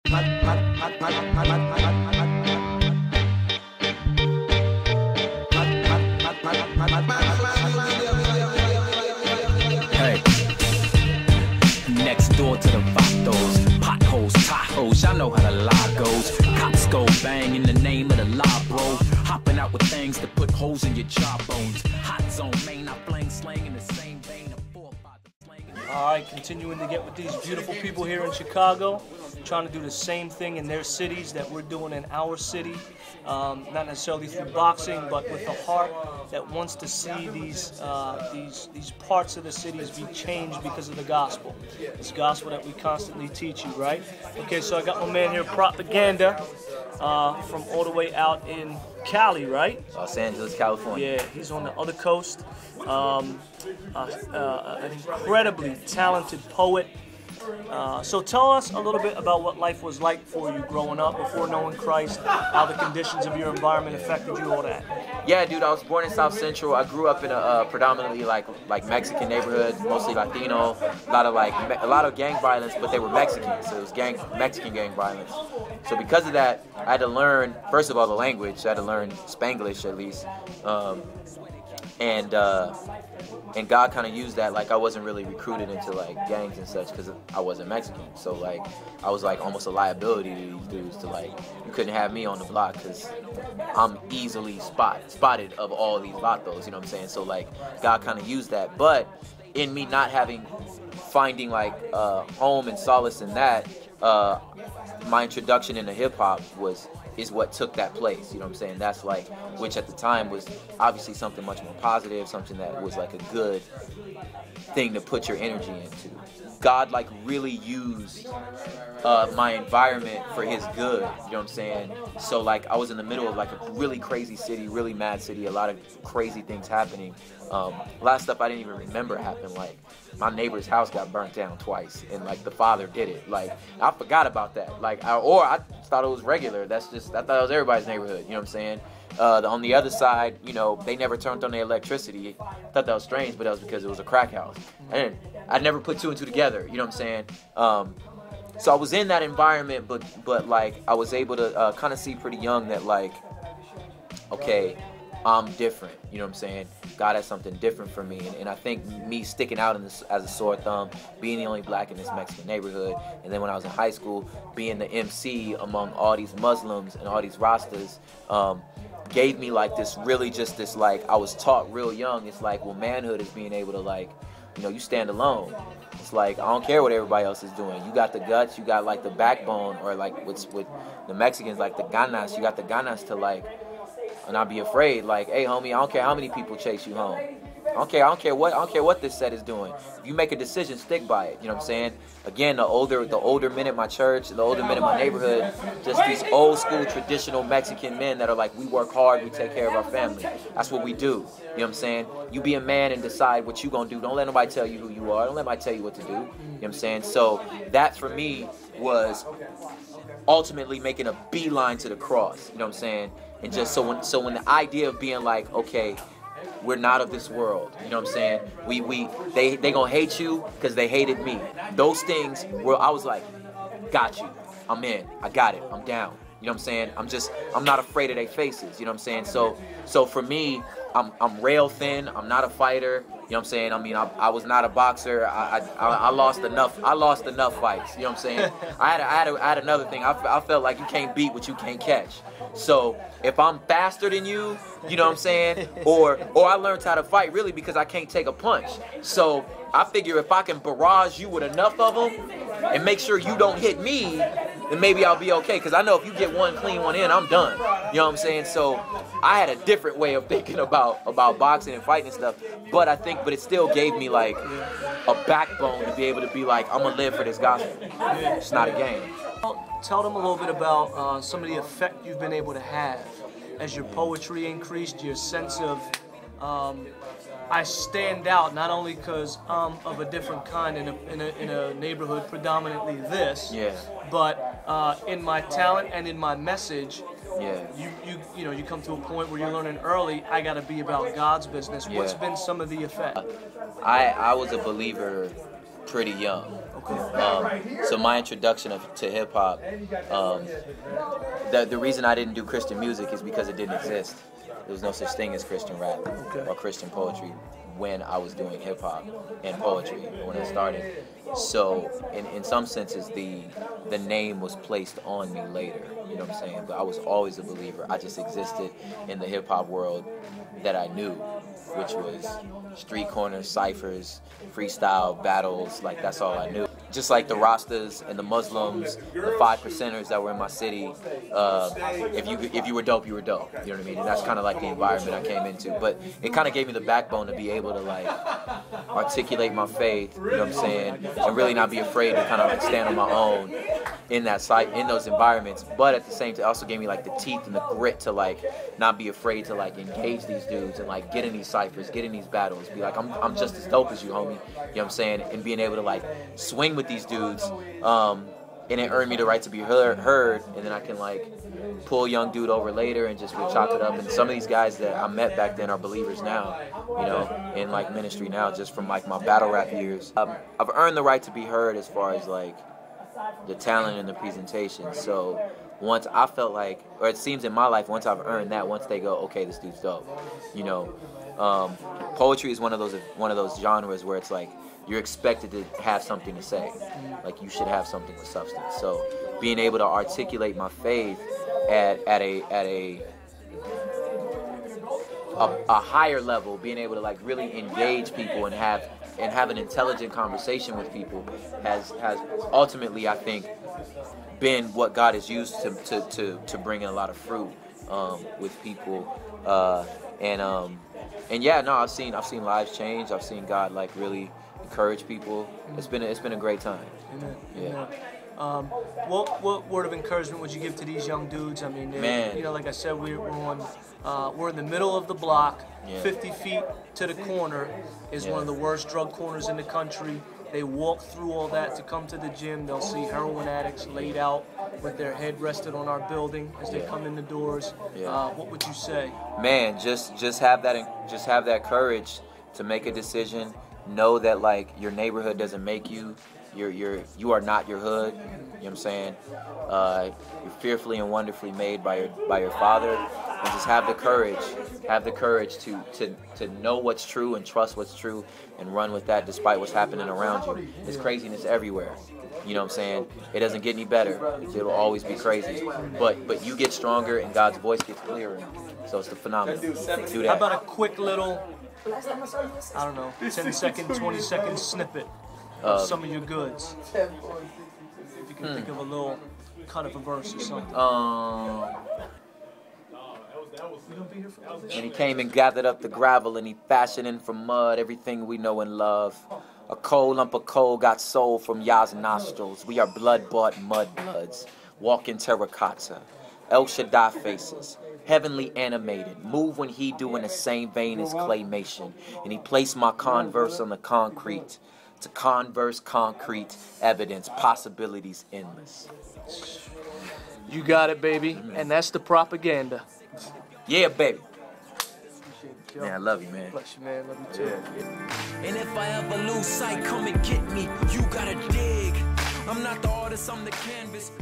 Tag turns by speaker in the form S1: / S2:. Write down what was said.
S1: Hey, next door to the vatos, potholes, Tahoes, y'all know how the lie goes. Cops go bang in the name of the law, bro. Hopping out with things to put holes in your jawbones. Hot zone, main, I fling slang in the same vein of 4 5 slang.
S2: All right, continuing to get with these beautiful people here in Chicago, trying to do the same thing in their cities that we're doing in our city. Not necessarily through boxing, but with a heart that wants to see these parts of the cities be changed because of the gospel. This gospel that we constantly teach you, right? Okay, so I got my man here, Propaganda, from all the way out in Cali, right?
S3: Los Angeles, California.
S2: Yeah, he's on the other coast. An incredibly talented poet. So tell us a little bit about what life was like for you growing up before knowing Christ, how the conditions of your environment affected you, all that.
S3: Yeah, dude, I was born in South Central. I grew up in a predominantly like Mexican neighborhood, mostly Latino. A lot of gang violence, but they were Mexican, so it was Mexican gang violence. So because of that, I had to learn, first of all, the language. I had to learn Spanglish at least, and God kind of used that. Like, I wasn't really recruited into like gangs and such because I wasn't Mexican. So like I was like almost a liability to these dudes. To like, you couldn't have me on the block because I'm easily spotted of all these vatos. You know what I'm saying? So like God kind of used that. But in me not finding like home and solace in that, my introduction into hip hop is what took that place, you know what I'm saying? That's like, which at the time was obviously something much more positive, something that was like a good thing to put your energy into. God like really used my environment for his good, you know what I'm saying? So like I was in the middle of like a really crazy city, really mad city, a lot of crazy things happening. A lot of stuff I didn't even remember happened, like my neighbor's house got burnt down twice and like the father did it. Like I forgot about that. Like I thought it was regular. I thought it was everybody's neighborhood, you know what I'm saying? On the other side, you know, they never turned on the electricity. I thought that was strange, but that was because it was a crack house. I never put two and two together, you know what I'm saying? So I was in that environment, but like I was able to kind of see pretty young that like, okay, I'm different, you know what I'm saying? God has something different for me, and I think me sticking out as a sore thumb, being the only black in this Mexican neighborhood, and then when I was in high school, being the MC among all these Muslims and all these Rastas, gave me like this really just this like, I was taught real young, it's like, well, manhood is being able to like, you know, you stand alone. It's like, I don't care what everybody else is doing. You got the guts, you got like the backbone, or like with the Mexicans, like the ganas, you got the ganas to like, and not be afraid, like, hey homie, I don't care how many people chase you home. I don't care what this set is doing. If you make a decision, stick by it. You know what I'm saying? Again, the older men at my church, the older men in my neighborhood, just these old school traditional Mexican men that are like, we work hard, we take care of our family. That's what we do. You know what I'm saying? You be a man and decide what you gonna do. Don't let nobody tell you who you are. Don't let nobody tell you what to do. You know what I'm saying? So that for me was ultimately making a beeline to the cross. You know what I'm saying? And just so when the idea of being like, okay, we're not of this world, you know what I'm saying? They gonna hate you because they hated me. Those things where I was like, got you, I'm in, I got it, I'm down. You know what I'm saying? I'm not afraid of their faces. You know what I'm saying? So for me, I'm rail thin. I'm not a fighter. You know what I'm saying? I mean, I was not a boxer. I lost enough. I lost enough fights. You know what I'm saying? I had another thing. I felt like you can't beat what you can't catch. So if I'm faster than you, you know what I'm saying? Or I learned how to fight really because I can't take a punch. So I figure if I can barrage you with enough of them and make sure you don't hit me, then maybe I'll be okay. Because I know if you get one clean one in, I'm done. You know what I'm saying? So I had a different way of thinking about boxing and fighting and stuff. But it still gave me like a backbone to be able to be like, I'm gonna live for this gospel. It's not a game.
S2: Tell them a little bit about some of the effect you've been able to have as your poetry increased, your sense of I stand out not only because I'm of a different kind in a neighborhood predominantly this,
S3: yeah,
S2: but in my talent and in my message,
S3: yeah,
S2: you come to a point where you're learning early, I gotta be about God's business.
S3: Yeah.
S2: What's been some of the effect?
S3: I was a believer pretty young. So my introduction to hip hop, the reason I didn't do Christian music is because it didn't exist. There was no such thing as Christian rap or Christian poetry when I was doing hip hop and poetry when I started. So in some senses, the name was placed on me later. You know what I'm saying? But I was always a believer. I just existed in the hip hop world that I knew, which was street corners, ciphers, freestyle battles. Like, that's all I knew. Just like the Rastas and the Muslims, the 5%ers that were in my city. If you were dope, you were dope. You know what I mean? And that's kind of like the environment I came into. But it kind of gave me the backbone to be able to like articulate my faith. You know what I'm saying? And really not be afraid to kind of like stand on my own in those environments. But at the same time, it also gave me like the teeth and the grit to like not be afraid to like engage these dudes and like get in these ciphers, get in these battles, be like, I'm just as dope as you, homie. You know what I'm saying? And being able to like swing with these dudes, and it earned me the right to be heard, and then I can like pull young dude over later and just chop it up. And some of these guys that I met back then are believers now, you know, in like ministry now, just from like my battle rap years. I've earned the right to be heard as far as like the talent and the presentation. So once I felt like, or it seems in my life, once I've earned that, once they go, okay, this dude's dope, you know. Poetry is one of those genres where it's like you're expected to have something to say, like you should have something with substance. So being able to articulate my faith at a higher level, being able to like really engage people and have an intelligent conversation with people has ultimately, I think, been what God has used to bring in a lot of fruit with people. And yeah, no, I've seen lives change. I've seen God like really encourage people. It's been a great time.
S2: Amen.
S3: Yeah.
S2: Amen. What word of encouragement would you give to these young dudes? I mean,
S3: Man.
S2: You know, like I said, we're in the middle of the block.
S3: Yeah.
S2: 50 feet to the corner is one of the worst drug corners in the country. They walk through all that to come to the gym. They'll see heroin addicts laid out with their head rested on our building as they come in the doors.
S3: Yeah.
S2: What would you say?
S3: Man, just have that courage to make a decision. Know that like your neighborhood doesn't make you. You are not your hood. You know what I'm saying? You're fearfully and wonderfully made by your Father, and just have the courage to know what's true and trust what's true and run with that despite what's happening around you. There's craziness everywhere. You know what I'm saying? It doesn't get any better. It'll always be crazy. But you get stronger and God's voice gets clearer. So it's the phenomenon. Do that.
S2: How about a quick little, I don't know, 10-second, 20-second snippet of some of your goods? If you can think of a little cut of a verse or something.
S3: And he came and gathered up the gravel, and he fashioned from mud everything we know and love. A cold lump of coal got sold from Yah's nostrils. We are blood-bought mudbloods, walking terracotta, El Shaddai faces, heavenly animated, move when he do in the same vein as claymation. And he placed my converse on the concrete, to converse concrete evidence, possibilities endless.
S2: You got it, baby. And that's the propaganda.
S3: Yeah, baby. Man, I love you, man.
S2: Bless you, man. Love you too.
S1: And if I ever lose sight, come and get me. You gotta dig. I'm not the artist, I'm the canvas.